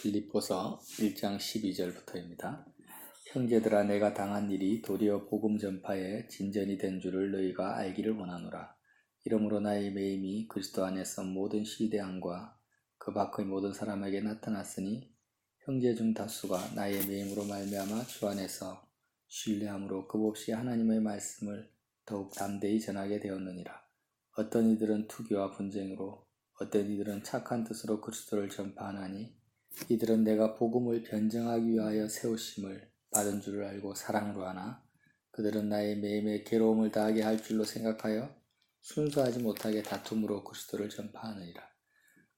빌립보서 1장 12절부터입니다. 형제들아, 내가 당한 일이 도리어 복음 전파에 진전이 된 줄을 너희가 알기를 원하노라. 이러므로 나의 매임이 그리스도 안에서 모든 시대함과 그 밖의 모든 사람에게 나타났으니 형제 중 다수가 나의 매임으로 말미암아 주 안에서 신뢰함으로 급없이 하나님의 말씀을 더욱 담대히 전하게 되었느니라. 어떤 이들은 투기와 분쟁으로, 어떤 이들은 착한 뜻으로 그리스도를 전파하나니 이들은 내가 복음을 변증하기 위하여 세우심을 받은 줄을 알고 사랑으로 하나 그들은 나의 매임에 괴로움을 당하게 할 줄로 생각하여 순수하지 못하게 다툼으로 그리스도를 전파하느니라.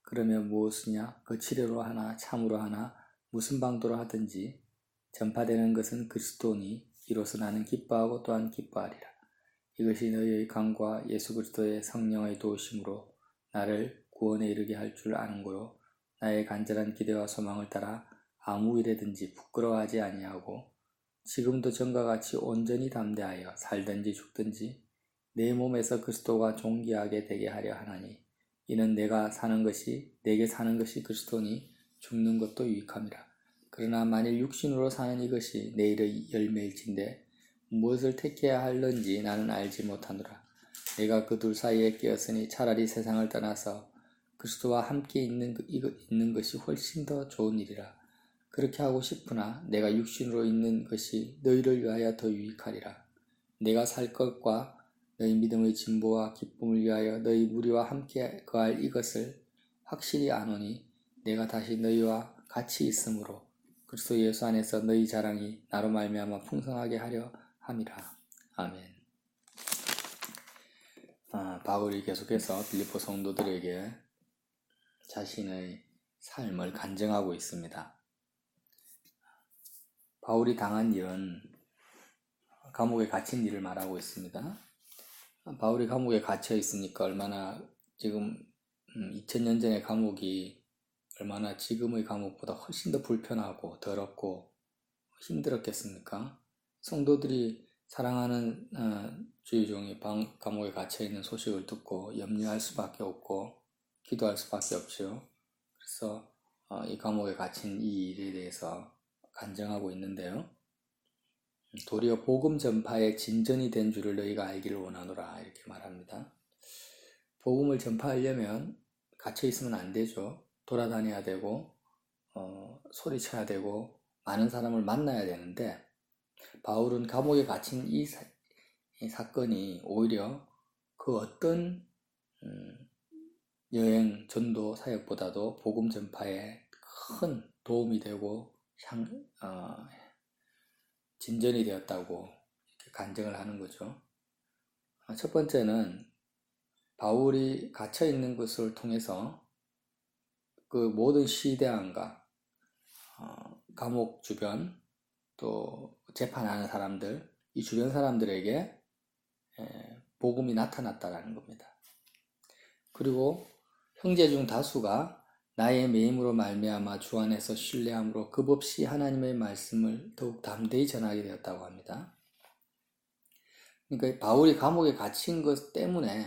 그러면 무엇이냐? 거칠어로 하나 참으로 하나 무슨 방도로 하든지 전파되는 것은 그리스도니 이로써 나는 기뻐하고 또한 기뻐하리라. 이것이 너희의 강과 예수 그리스도의 성령의 도우심으로 나를 구원에 이르게 할 줄 아는 거요. 나의 간절한 기대와 소망을 따라 아무 일에든지 부끄러워하지 아니하고 지금도 전과 같이 온전히 담대하여 살든지 죽든지 내 몸에서 그리스도가 존귀하게 되게 하려 하나니 이는 내게 사는 것이 그리스도니 죽는 것도 유익함이라. 그러나 만일 육신으로 사는 이것이 내일의 열매일진데 무엇을 택해야 할는지 나는 알지 못하노라. 내가 그 둘 사이에 끼었으니 차라리 세상을 떠나서 그리스도와 함께 있는 것이 훨씬 더 좋은 일이라. 그렇게 하고 싶으나 내가 육신으로 있는 것이 너희를 위하여 더 유익하리라. 내가 살 것과 너희 믿음의 진보와 기쁨을 위하여 너희 무리와 함께 거할 이것을 확실히 아노니 내가 다시 너희와 같이 있으므로 그리스도 예수 안에서 너희 자랑이 나로 말미암아 풍성하게 하려 함이라. 아멘. 바울이 계속해서 빌립보 성도들에게 자신의 삶을 간증하고 있습니다. 바울이 당한 일은 감옥에 갇힌 일을 말하고 있습니다. 바울이 감옥에 갇혀 있으니까 얼마나 지금 2000년 전의 감옥이 얼마나 지금의 감옥보다 훨씬 더 불편하고 더럽고 힘들었겠습니까? 성도들이 사랑하는 주의 종이 감옥에 갇혀 있는 소식을 듣고 염려할 수밖에 없고 기도할 수밖에 없죠. 그래서 이 감옥에 갇힌 이 일에 대해서 간증하고 있는데요. 도리어 복음 전파에 진전이 된 줄을 너희가 알기를 원하노라 이렇게 말합니다. 복음을 전파하려면 갇혀 있으면 안 되죠. 돌아다녀야 되고 소리쳐야 되고 많은 사람을 만나야 되는데 바울은 감옥에 갇힌 이 사건이 오히려 그 어떤 여행 전도 사역보다도 복음 전파에 큰 도움이 되고 진전이 되었다고 이렇게 간증을 하는 거죠. 첫 번째는 바울이 갇혀 있는 것을 통해서 그 모든 시대함과 감옥 주변 또 재판하는 사람들, 이 주변 사람들에게 복음이 나타났다라는 겁니다. 그리고 형제 중 다수가 나의 매임으로 말미암아 주 안에서 신뢰함으로 급없이 하나님의 말씀을 더욱 담대히 전하게 되었다고 합니다. 그러니까 바울이 감옥에 갇힌 것 때문에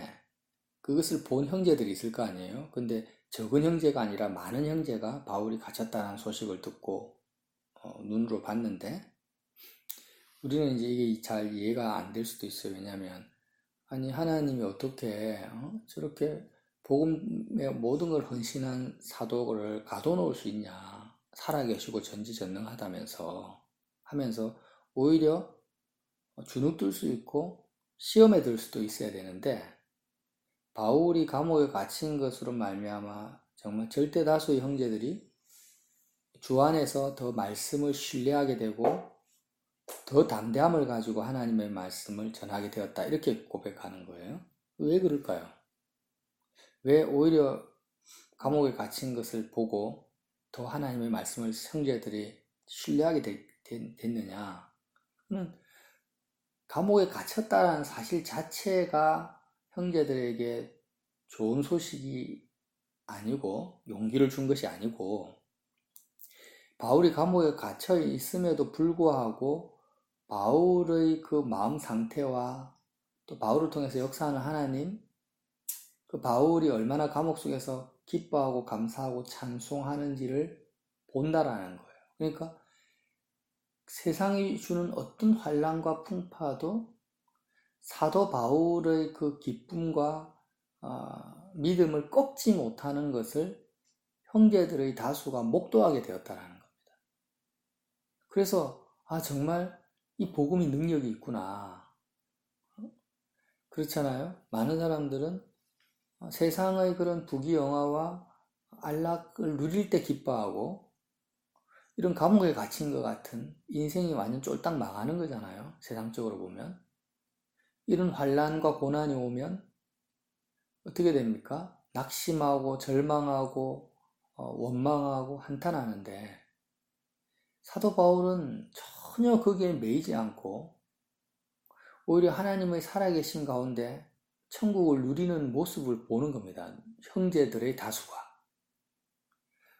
그것을 본 형제들이 있을 거 아니에요. 근데 적은 형제가 아니라 많은 형제가 바울이 갇혔다는 소식을 듣고 눈으로 봤는데 우리는 이제 이게 잘 이해가 안 될 수도 있어요. 왜냐하면 아니 하나님이 어떻게 저렇게 복음의 모든 걸 헌신한 사도를 가둬놓을 수 있냐. 살아계시고 전지전능하다면서 하면서 오히려 주눅들 수 있고 시험에 들 수도 있어야 되는데 바울이 감옥에 갇힌 것으로 말미암아 정말 절대 다수의 형제들이 주 안에서 더 말씀을 신뢰하게 되고 더 담대함을 가지고 하나님의 말씀을 전하게 되었다. 이렇게 고백하는 거예요. 왜 그럴까요? 왜 오히려 감옥에 갇힌 것을 보고 더 하나님의 말씀을 형제들이 신뢰하게 됐느냐? 감옥에 갇혔다는 사실 자체가 형제들에게 좋은 소식이 아니고 용기를 준 것이 아니고 바울이 감옥에 갇혀 있음에도 불구하고 바울의 그 마음 상태와 또 바울을 통해서 역사하는 하나님, 그 바울이 얼마나 감옥 속에서 기뻐하고 감사하고 찬송하는지를 본다라는 거예요. 그러니까 세상이 주는 어떤 환난과 풍파도 사도 바울의 그 기쁨과 믿음을 꺾지 못하는 것을 형제들의 다수가 목도하게 되었다라는 겁니다. 그래서 정말 이 복음이 능력이 있구나. 그렇잖아요. 많은 사람들은 세상의 그런 부귀영화와 안락을 누릴 때 기뻐하고 이런 감옥에 갇힌 것 같은 인생이 완전 쫄딱 망하는 거잖아요. 세상적으로 보면. 이런 환난과 고난이 오면 어떻게 됩니까? 낙심하고 절망하고 원망하고 한탄하는데 사도 바울은 전혀 거기에 매이지 않고 오히려 하나님의 살아계심 가운데 천국을 누리는 모습을 보는 겁니다. 형제들의 다수가.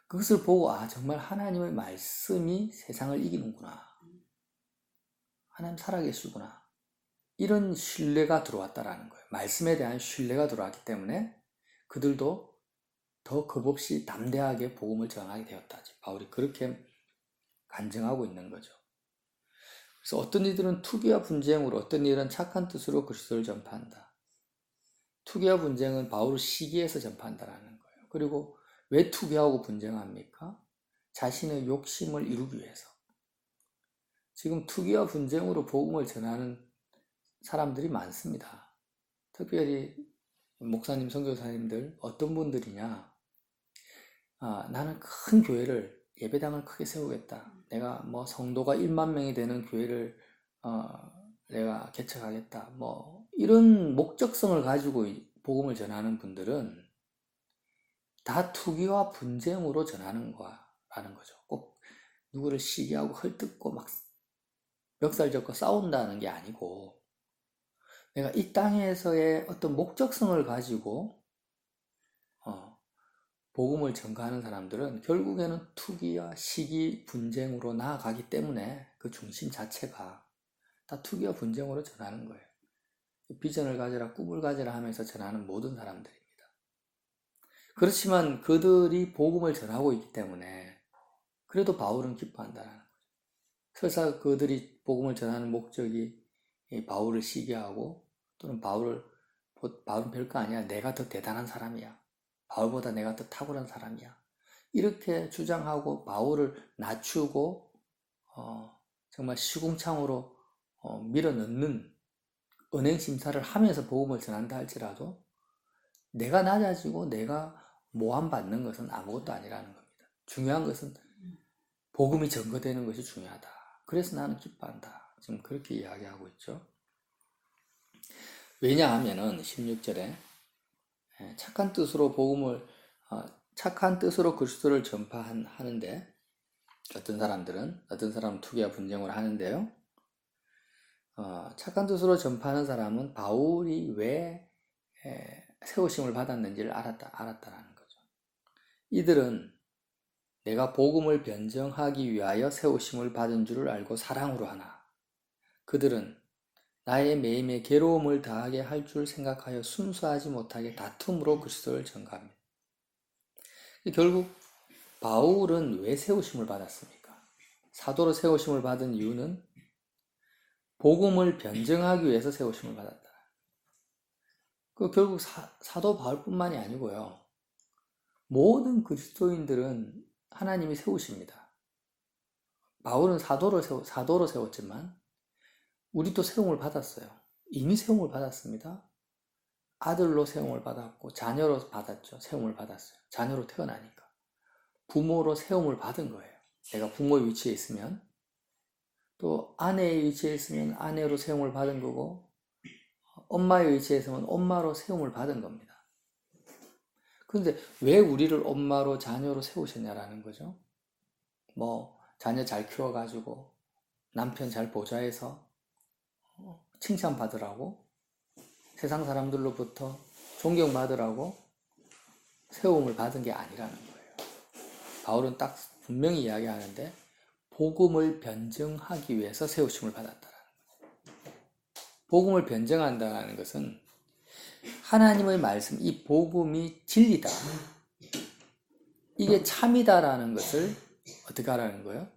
그것을 보고 정말 하나님의 말씀이 세상을 이기는구나. 하나님 살아계시구나. 이런 신뢰가 들어왔다라는 거예요. 말씀에 대한 신뢰가 들어왔기 때문에 그들도 더 겁없이 담대하게 복음을 전하게 되었다. 바울이 그렇게 간증하고 있는 거죠. 그래서 어떤 이들은 투기와 분쟁으로, 어떤 이들은 착한 뜻으로 그리스도를 전파한다. 투기와 분쟁은 바울을 시기해서 전파한다라는 거예요. 그리고 왜 투기하고 분쟁합니까? 자신의 욕심을 이루기 위해서. 지금 투기와 분쟁으로 복음을 전하는 사람들이 많습니다. 특별히 목사님, 선교사님들 어떤 분들이냐? 나는 큰 교회를, 예배당을 크게 세우겠다. 내가 성도가 1만 명이 되는 교회를 내가 개척하겠다. 이런 목적성을 가지고 복음을 전하는 분들은 다 투기와 분쟁으로 전하는 거라는 거죠. 꼭 누구를 시기하고 헐뜯고 막 멱살 잡고 싸운다는 게 아니고, 내가 이 땅에서의 어떤 목적성을 가지고 복음을 전가하는 사람들은 결국에는 투기와 시기, 분쟁으로 나아가기 때문에 그 중심 자체가 다 투기와 분쟁으로 전하는 거예요. 비전을 가져라, 꿈을 가져라 하면서 전하는 모든 사람들입니다. 그렇지만 그들이 복음을 전하고 있기 때문에 그래도 바울은 기뻐한다는 거죠. 설사 그들이 복음을 전하는 목적이 바울을 시기하고 또는 바울은 별거 아니야. 내가 더 대단한 사람이야. 바울보다 내가 더 탁월한 사람이야. 이렇게 주장하고 바울을 낮추고 정말 시궁창으로 밀어넣는 은행심사를 하면서 복음을 전한다 할지라도 내가 낮아지고 내가 모함받는 것은 아무것도 아니라는 겁니다. 중요한 것은 복음이 전거되는 것이 중요하다. 그래서 나는 기뻐한다. 지금 그렇게 이야기하고 있죠. 왜냐하면은 16절에 착한 뜻으로 착한 뜻으로 그리스도를 전파하는데 어떤 사람은 투기와 분쟁을 하는데요. 착한 뜻으로 전파하는 사람은 바울이 왜 세우심을 받았는지를 알았다라는 거죠. 이들은 내가 복음을 변정하기 위하여 세우심을 받은 줄을 알고 사랑으로 하나. 그들은 나의 매임에 괴로움을 당하게 할 줄 생각하여 순수하지 못하게 다툼으로 그리스도를 전가합니다. 결국 바울은 왜 세우심을 받았습니까? 사도로 세우심을 받은 이유는 복음을 변증하기 위해서 세우심을 받았다. 결국 사도 바울뿐만이 아니고요. 모든 그리스도인들은 하나님이 세우십니다. 바울은 사도로 세웠지만 우리도 세움을 받았어요. 이미 세움을 받았습니다. 아들로 세움을 받았고 자녀로 받았죠. 세움을 받았어요. 자녀로 태어나니까. 부모로 세움을 받은 거예요. 내가 부모의 위치에 있으면, 또 아내의 위치에 있으면 아내로 세움을 받은 거고, 엄마의 위치에 있으면 엄마로 세움을 받은 겁니다. 그런데 왜 우리를 엄마로 자녀로 세우셨냐라는 거죠. 자녀 잘 키워가지고 남편 잘 보좌해서 칭찬받으라고, 세상 사람들로부터 존경받으라고 세움을 받은 게 아니라는 거예요. 바울은 딱 분명히 이야기하는데 복음을 변증하기 위해서 세우심을 받았다라는 거예요. 복음을 변증한다는 것은 하나님의 말씀, 이 복음이 진리다, 이게 참이다라는 것을 어떻게 하라는 거예요?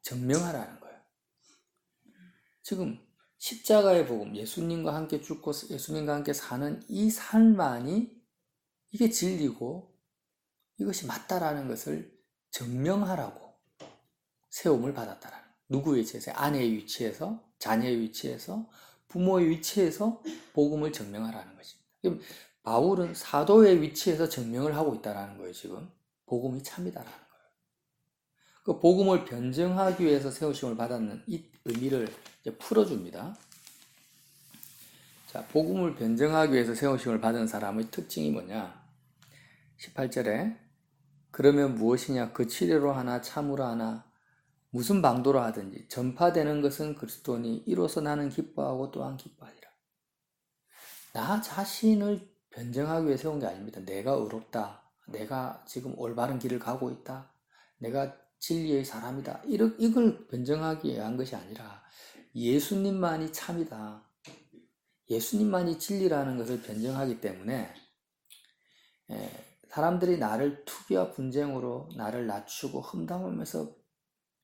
증명하라는 거예요. 지금 십자가의 복음, 예수님과 함께 죽고 예수님과 함께 사는 이 삶만이 이게 진리고 이것이 맞다라는 것을 증명하라고 세움을 받았다라는 거예요. 누구의 위치에서? 아내의 위치에서, 자녀의 위치에서, 부모의 위치에서 복음을 증명하라는 것입니다. 그럼 바울은 사도의 위치에서 증명을 하고 있다는 거예요. 지금 복음이 참이다라는 거예요. 그 복음을 변증하기 위해서 세우심을 받았는 이 의미를 이제 풀어줍니다. 자, 복음을 변증하기 위해서 세우심을 받은 사람의 특징이 뭐냐? 18절에 그러면 무엇이냐? 그 치료로 하나 참으로 하나 무슨 방도로 하든지 전파되는 것은 그리스도니 이로써 나는 기뻐하고 또한 기뻐하리라. 나 자신을 변증하기 위해 세운 게 아닙니다. 내가 의롭다. 내가 지금 올바른 길을 가고 있다. 내가 진리의 사람이다. 이걸 변증하기 위해 한 것이 아니라 예수님만이 참이다. 예수님만이 진리라는 것을 변증하기 때문에 사람들이 나를 투기와 분쟁으로 나를 낮추고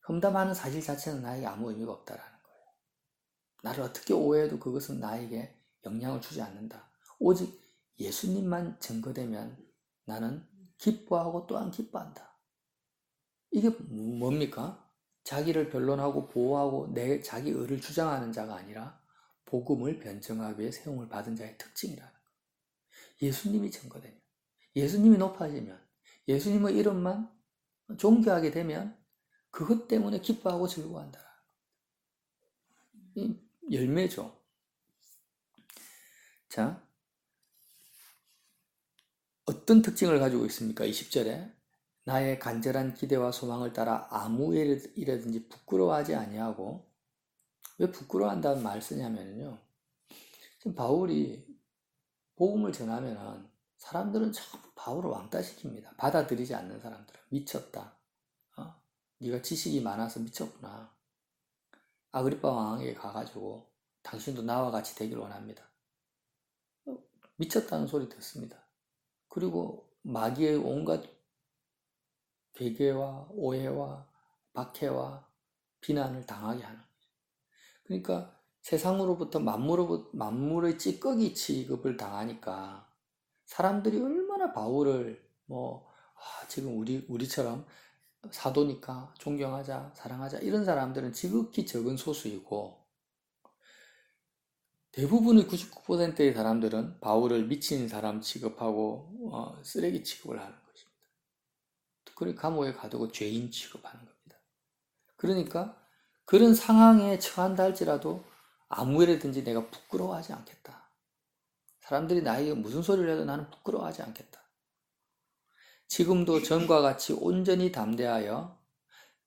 험담하는 사실 자체는 나에게 아무 의미가 없다라는 거예요. 나를 어떻게 오해해도 그것은 나에게 영향을 주지 않는다. 오직 예수님만 증거되면 나는 기뻐하고 또한 기뻐한다. 이게 뭡니까? 자기를 변론하고 보호하고 자기 의를 주장하는 자가 아니라 복음을 변증하기 위해 세움을 받은 자의 특징이라는 거예요. 예수님이 증거되면, 예수님이 높아지면, 예수님의 이름만 존귀하게 되면 그것 때문에 기뻐하고 즐거워한다. 이 열매죠. 자, 어떤 특징을 가지고 있습니까? 20절에 나의 간절한 기대와 소망을 따라 아무 일이라든지 부끄러워하지 아니하고, 왜 부끄러워한다는 말 쓰냐면요, 지금 바울이 복음을 전하면 사람들은 전부 바울을 왕따시킵니다. 받아들이지 않는 사람들은. 미쳤다. 네가 지식이 많아서 미쳤구나. 아그리빠 왕에게 가가지고 당신도 나와 같이 되길 원합니다. 미쳤다는 소리 듣습니다. 그리고 마귀의 온갖 괴계와 오해와 박해와 비난을 당하게 하는 거죠. 그러니까 세상으로부터 만물의 찌꺼기 취급을 당하니까 사람들이 얼마나 바울을 지금 우리처럼 사도니까 존경하자, 사랑하자 이런 사람들은 지극히 적은 소수이고 대부분의 99%의 사람들은 바울을 미친 사람 취급하고 쓰레기 취급을 하는 것입니다. 그리고 감옥에 가두고 죄인 취급하는 겁니다. 그러니까 그런 상황에 처한다 할지라도 아무 일이든지 내가 부끄러워하지 않겠다. 사람들이 나에게 무슨 소리를 해도 나는 부끄러워하지 않겠다. 지금도 전과 같이 온전히 담대하여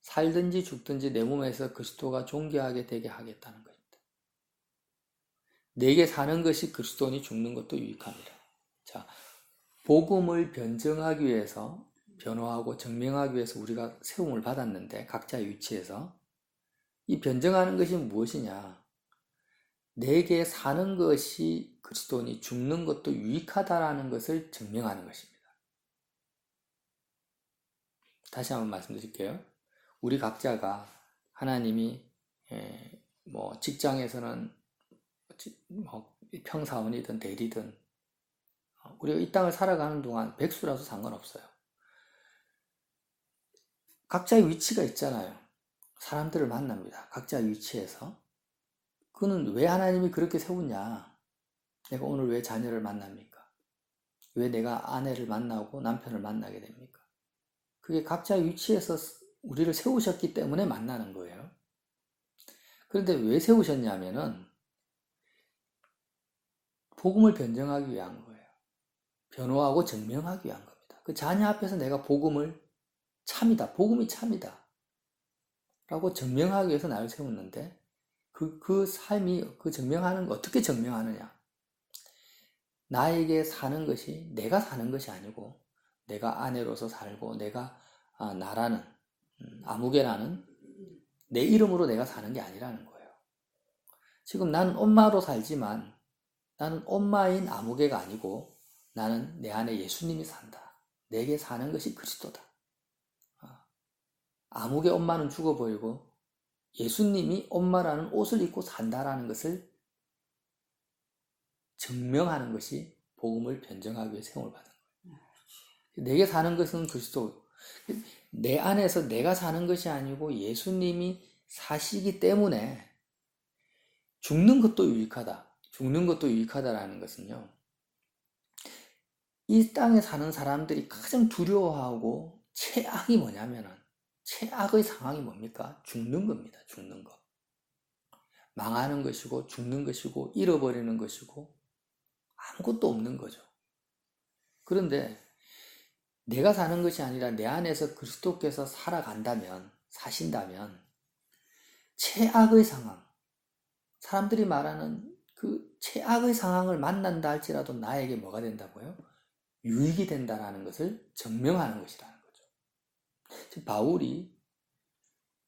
살든지 죽든지 내 몸에서 그리스도가 존귀하게 되게 하겠다는 것입니다. 내게 사는 것이 그리스도니 죽는 것도 유익합니다. 자, 복음을 변증하기 위해서 변호하고 증명하기 위해서 우리가 세움을 받았는데 각자의 위치에서 이 변증하는 것이 무엇이냐? 내게 사는 것이 그리스도니 죽는 것도 유익하다라는 것을 증명하는 것입니다. 다시 한번 말씀드릴게요. 우리 각자가 하나님이 직장에서는 평사원이든 대리든 우리가 이 땅을 살아가는 동안 백수라서 상관없어요. 각자의 위치가 있잖아요. 사람들을 만납니다. 각자의 위치에서. 그는 왜 하나님이 그렇게 세웠냐? 내가 오늘 왜 자녀를 만납니까? 왜 내가 아내를 만나고 남편을 만나게 됩니까? 그게 각자의 위치에서 우리를 세우셨기 때문에 만나는 거예요. 그런데 왜 세우셨냐면은 복음을 변증하기 위한 거예요. 변호하고 증명하기 위한 겁니다. 그 자녀 앞에서 내가 복음을 참이다. 복음이 참이다. 라고 증명하기 위해서 나를 세웠는데 그 삶이 증명하는 거 어떻게 증명하느냐? 나에게 사는 것이 내가 사는 것이 아니고 내가 아내로서 살고 내가 나라는 아무개라는 내 이름으로 내가 사는 게 아니라는 거예요. 지금 나는 엄마로 살지만 나는 엄마인 아무개가 아니고 나는 내 안에 예수님이 산다. 내게 사는 것이 그리스도다. 암흑의 엄마는 죽어버리고 예수님이 엄마라는 옷을 입고 산다라는 것을 증명하는 것이 복음을 변증하기 위해 세움을 받은 거예요. 내게 사는 것은 그리스도, 내 안에서 내가 사는 것이 아니고 예수님이 사시기 때문에 죽는 것도 유익하다. 죽는 것도 유익하다라는 것은요, 이 땅에 사는 사람들이 가장 두려워하고 최악이 뭐냐면은, 최악의 상황이 뭡니까? 죽는 겁니다. 죽는 것. 망하는 것이고 죽는 것이고 잃어버리는 것이고 아무것도 없는 거죠. 그런데 내가 사는 것이 아니라 내 안에서 그리스도께서 살아간다면, 사신다면 최악의 상황, 사람들이 말하는 그 최악의 상황을 만난다 할지라도 나에게 뭐가 된다고요? 유익이 된다는 것을 증명하는 것이라는 거죠. 지금 바울이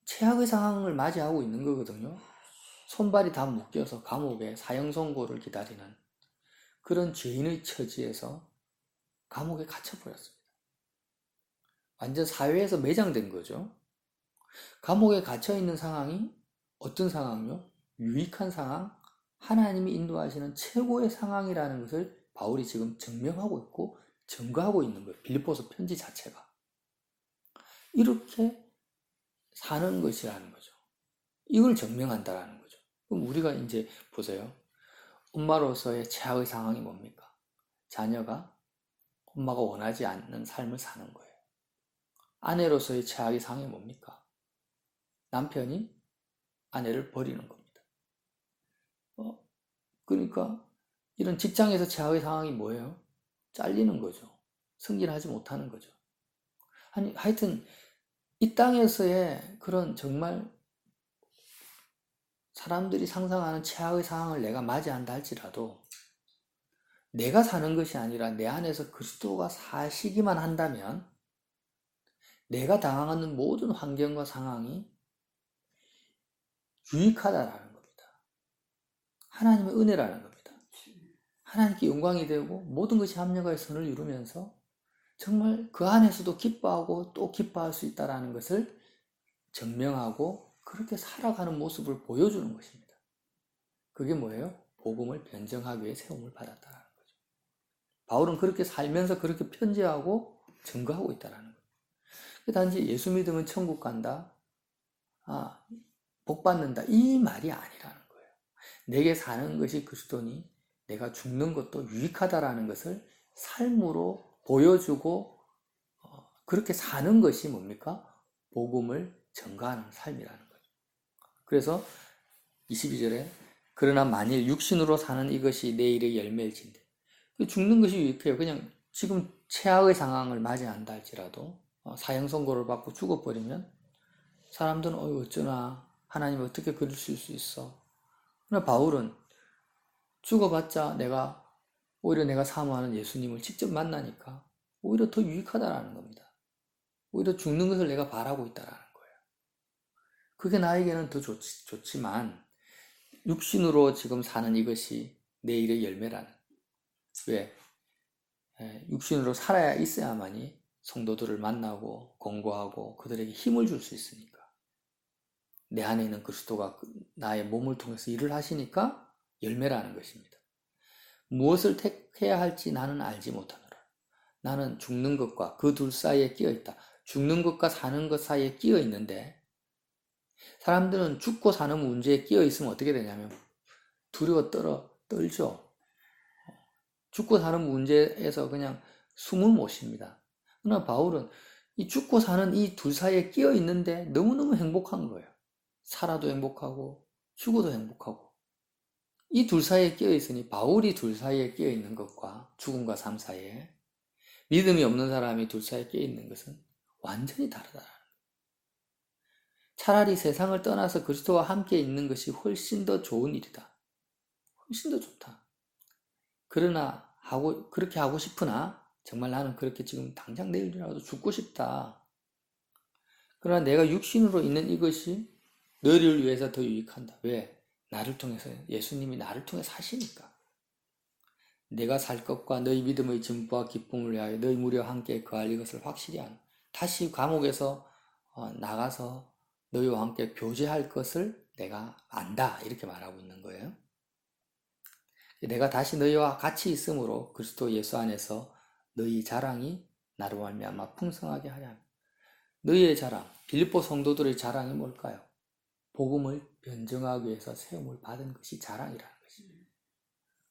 최악의 상황을 맞이하고 있는 거거든요. 손발이 다 묶여서 감옥에 사형 선고를 기다리는 그런 죄인의 처지에서 감옥에 갇혀버렸습니다. 완전 사회에서 매장된 거죠. 감옥에 갇혀있는 상황이 어떤 상황이요? 유익한 상황, 하나님이 인도하시는 최고의 상황이라는 것을 바울이 지금 증명하고 있고 증거하고 있는 거예요. 빌립보서 편지 자체가. 이렇게 사는 것이라는 거죠. 이걸 증명한다라는 거죠. 그럼 우리가 이제 보세요. 엄마로서의 최악의 상황이 뭡니까? 자녀가 엄마가 원하지 않는 삶을 사는 거예요. 아내로서의 최악의 상황이 뭡니까? 남편이 아내를 버리는 겁니다. 그러니까 이런 직장에서 최악의 상황이 뭐예요? 잘리는 거죠. 승진하지 못하는 거죠. 아니, 하여튼 이 땅에서의 그런 정말 사람들이 상상하는 최악의 상황을 내가 맞이한다 할지라도 내가 사는 것이 아니라 내 안에서 그리스도가 사시기만 한다면 내가 당하는 모든 환경과 상황이 유익하다라는 겁니다. 하나님의 은혜라는 겁니다. 하나님께 영광이 되고 모든 것이 합력하여 선을 이루면서 정말 그 안에서도 기뻐하고 또 기뻐할 수 있다는 것을 증명하고 그렇게 살아가는 모습을 보여주는 것입니다. 그게 뭐예요? 복음을 변증하기 위해 세움을 받았다는 거죠. 바울은 그렇게 살면서 그렇게 편지하고 증거하고 있다는 거예요. 단지 예수 믿으면 천국 간다, 복 받는다 이 말이 아니라는 거예요. 내게 사는 것이 그리스도니 내가 죽는 것도 유익하다라는 것을 삶으로 보여주고 그렇게 사는 것이 뭡니까? 복음을 증거하는 삶이라는 거죠. 그래서 22절에 그러나 만일 육신으로 사는 이것이 내일의 열매일진데 죽는 것이 유익해요. 그냥 지금 최악의 상황을 맞이한다 할지라도 사형 선고를 받고 죽어버리면 사람들은 어쩌나 하나님 어떻게 그러실 수 있어. 그러나 바울은 죽어봤자 오히려 내가 사모하는 예수님을 직접 만나니까 오히려 더 유익하다라는 겁니다. 오히려 죽는 것을 내가 바라고 있다라는 거예요. 그게 나에게는 더 좋지만 육신으로 지금 사는 이것이 내일의 열매라는. 왜? 육신으로 살아야 있어야만이 성도들을 만나고 공부하고 그들에게 힘을 줄 수 있으니까. 내 안에 있는 그리스도가 나의 몸을 통해서 일을 하시니까 열매라는 것입니다. 무엇을 택해야 할지 나는 알지 못하노라. 나는 죽는 것과 그 둘 사이에 끼어 있다. 죽는 것과 사는 것 사이에 끼어 있는데 사람들은 죽고 사는 문제에 끼어 있으면 어떻게 되냐면 두려워 떨죠. 죽고 사는 문제에서 그냥 숨을 못 쉽니다. 그러나 바울은 이 죽고 사는 이 둘 사이에 끼어 있는데 너무너무 행복한 거예요. 살아도 행복하고 죽어도 행복하고 이 둘 사이에 끼어 있으니 바울이 둘 사이에 끼어 있는 것과 죽음과 삶 사이에 믿음이 없는 사람이 둘 사이에 끼어 있는 것은 완전히 다르다. 차라리 세상을 떠나서 그리스도와 함께 있는 것이 훨씬 더 좋은 일이다. 훨씬 더 좋다. 그러나 그렇게 하고 싶으나 정말 나는 그렇게 지금 당장 내일이라도 죽고 싶다. 그러나 내가 육신으로 있는 이것이 너희를 위해서 더 유익한다. 왜? 나를 통해서 예수님이 나를 통해 사시니까. 내가 살 것과 너희 믿음의 진보와 기쁨을 위하여 너희 무리와 함께 거할 이것을 확실히 하는. 다시 감옥에서 나가서 너희와 함께 교제할 것을 내가 안다 이렇게 말하고 있는 거예요. 내가 다시 너희와 같이 있으므로 그리스도 예수 안에서 너희 자랑이 나로 말미암아 풍성하게 하랴. 너희의 자랑, 빌립보 성도들의 자랑이 뭘까요? 복음을 변증하기 위해서 세움을 받은 것이 자랑이라는 것입니다.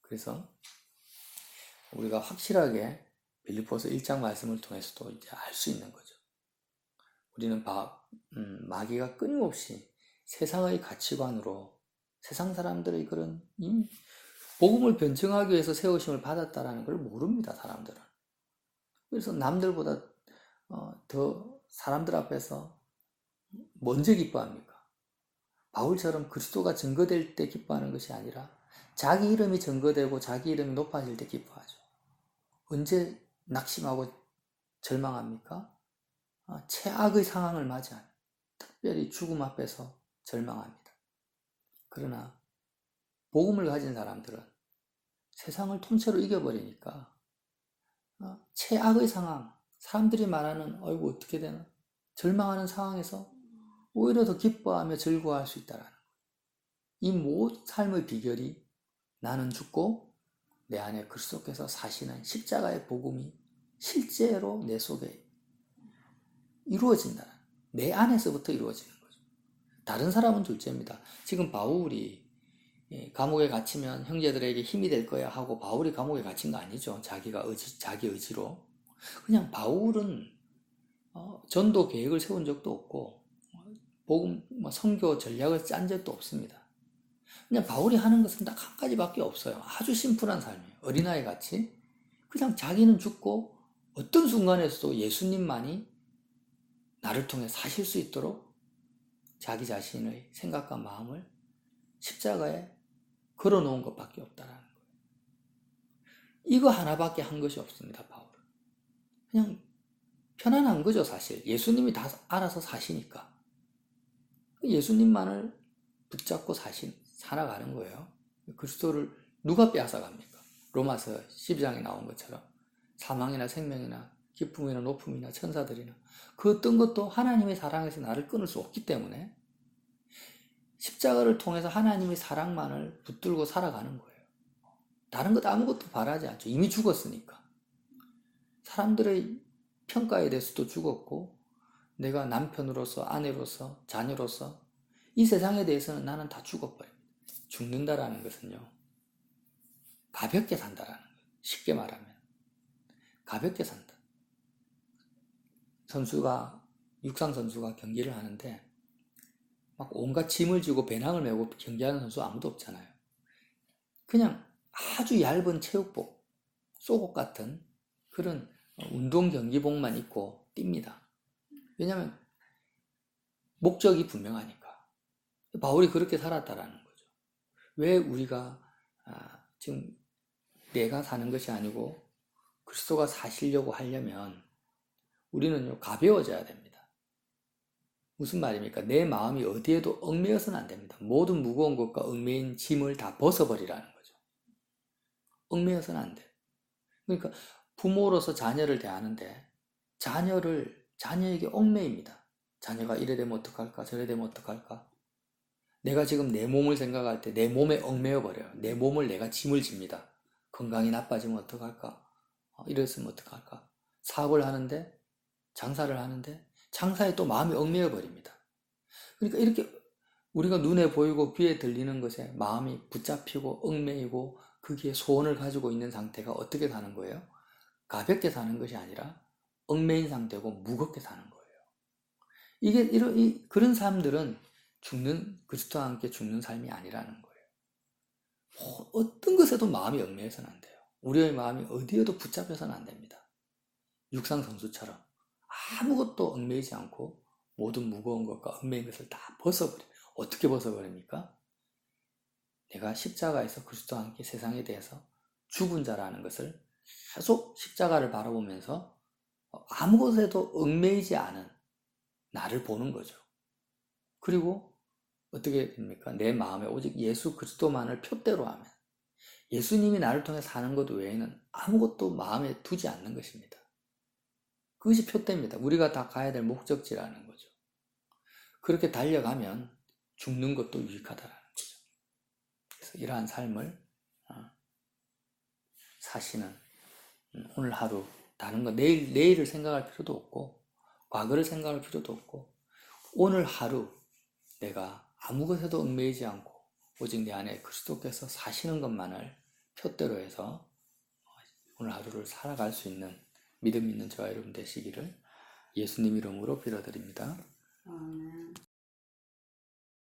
그래서 우리가 확실하게 빌립보서 1장 말씀을 통해서도 이제 알 수 있는 거죠. 우리는 마귀가 끊임없이 세상의 가치관으로 세상 사람들의 그런 복음을 변증하기 위해서 세우심을 받았다라는 걸 모릅니다, 사람들은. 그래서 남들보다 더 사람들 앞에서 먼저 기뻐합니까? 바울처럼 그리스도가 증거될 때 기뻐하는 것이 아니라 자기 이름이 증거되고 자기 이름이 높아질 때 기뻐하죠. 언제 낙심하고 절망합니까? 최악의 상황을 맞이한, 특별히 죽음 앞에서 절망합니다. 그러나 복음을 가진 사람들은 세상을 통째로 이겨버리니까 최악의 상황, 사람들이 말하는 어이구 어떻게 되나? 절망하는 상황에서 오히려 더 기뻐하며 즐거워할 수 있다라는 거예요. 이 모든 삶의 비결이 나는 죽고 내 안에 그리스도께서 사시는 십자가의 복음이 실제로 내 속에 이루어진다. 내 안에서부터 이루어지는 거죠. 다른 사람은 둘째입니다. 지금 바울이 감옥에 갇히면 형제들에게 힘이 될 거야 하고 바울이 감옥에 갇힌 거 아니죠. 자기 의지로. 그냥 바울은 전도 계획을 세운 적도 없고 복음 선교 전략을 짠 적도 없습니다. 그냥 바울이 하는 것은 딱 한 가지밖에 없어요. 아주 심플한 삶이에요. 어린아이 같이 그냥 자기는 죽고 어떤 순간에서도 예수님만이 나를 통해 사실 수 있도록 자기 자신의 생각과 마음을 십자가에 걸어놓은 것밖에 없다라는 거예요. 이거 하나밖에 한 것이 없습니다, 바울은. 그냥 편안한 거죠, 사실. 예수님이 다 알아서 사시니까. 예수님만을 붙잡고 살아가는 거예요. 그리스도를 누가 빼앗아갑니까? 로마서 12장에 나온 것처럼 사망이나 생명이나 기쁨이나 높음이나 천사들이나 그 어떤 것도 하나님의 사랑에서 나를 끊을 수 없기 때문에 십자가를 통해서 하나님의 사랑만을 붙들고 살아가는 거예요. 다른 것 아무것도 바라지 않죠. 이미 죽었으니까. 사람들의 평가에 대해서도 죽었고 내가 남편으로서 아내로서 자녀로서 이 세상에 대해서는 나는 다 죽어버립니다. 죽는다라는 것은요. 가볍게 산다라는 거예요. 쉽게 말하면. 가볍게 산다. 육상 선수가 경기를 하는데 막 온갖 짐을 지고 배낭을 메고 경기하는 선수 아무도 없잖아요. 그냥 아주 얇은 체육복, 속옷 같은 그런 운동 경기복만 입고 뜁니다. 왜냐하면 목적이 분명하니까. 바울이 그렇게 살았다라는 거죠. 왜 우리가 지금 내가 사는 것이 아니고 그리스도가 사시려고 하려면 우리는요 가벼워져야 됩니다. 무슨 말입니까? 내 마음이 어디에도 얽매여서는 안 됩니다. 모든 무거운 것과 얽매인 짐을 다 벗어버리라는 거죠. 얽매여서는 안 돼요. 그러니까 부모로서 자녀를 대하는데 자녀에게 얽매입니다. 자녀가 이래 되면 어떡할까? 저래 되면 어떡할까? 내가 지금 내 몸을 생각할 때 내 몸에 얽매여 버려요. 내 몸을 내가 짐을 집니다. 건강이 나빠지면 어떡할까? 이랬으면 어떡할까? 사업을 하는데 장사를 하는데 장사에 또 마음이 얽매여 버립니다. 그러니까 이렇게 우리가 눈에 보이고 귀에 들리는 것에 마음이 붙잡히고 얽매이고 거기에 소원을 가지고 있는 상태가 어떻게 사는 거예요? 가볍게 사는 것이 아니라 얽매인 상태고 무겁게 사는 거예요. 그런 사람들은 그리스도와 함께 죽는 삶이 아니라는 거예요. 어떤 것에도 마음이 얽매여서는 안 돼요. 우리의 마음이 어디에도 붙잡혀서는 안 됩니다. 육상 선수처럼 아무것도 얽매이지 않고 모든 무거운 것과 얽매인 것을 다 벗어버려요. 어떻게 벗어버립니까? 내가 십자가에서 그리스도와 함께 세상에 대해서 죽은 자라는 것을 계속 십자가를 바라보면서 아무것에도 얽매이지 않은 나를 보는 거죠. 그리고 어떻게 됩니까? 내 마음에 오직 예수 그리스도만을 표대로 하면 예수님이 나를 통해 사는 것 외에는 아무것도 마음에 두지 않는 것입니다. 그것이 표대입니다. 우리가 다 가야 될 목적지라는 거죠. 그렇게 달려가면 죽는 것도 유익하다라는 거죠. 그래서 이러한 삶을 사시는 오늘 하루 다른 거 내일을 생각할 필요도 없고 과거를 생각할 필요도 없고 오늘 하루 내가 아무 것에도 얽매이지 않고 오직 내 안에 그리스도께서 사시는 것만을 표대로 해서 오늘 하루를 살아갈 수 있는 믿음 있는 저와 여러분 되시기를 예수님 이름으로 빌어드립니다.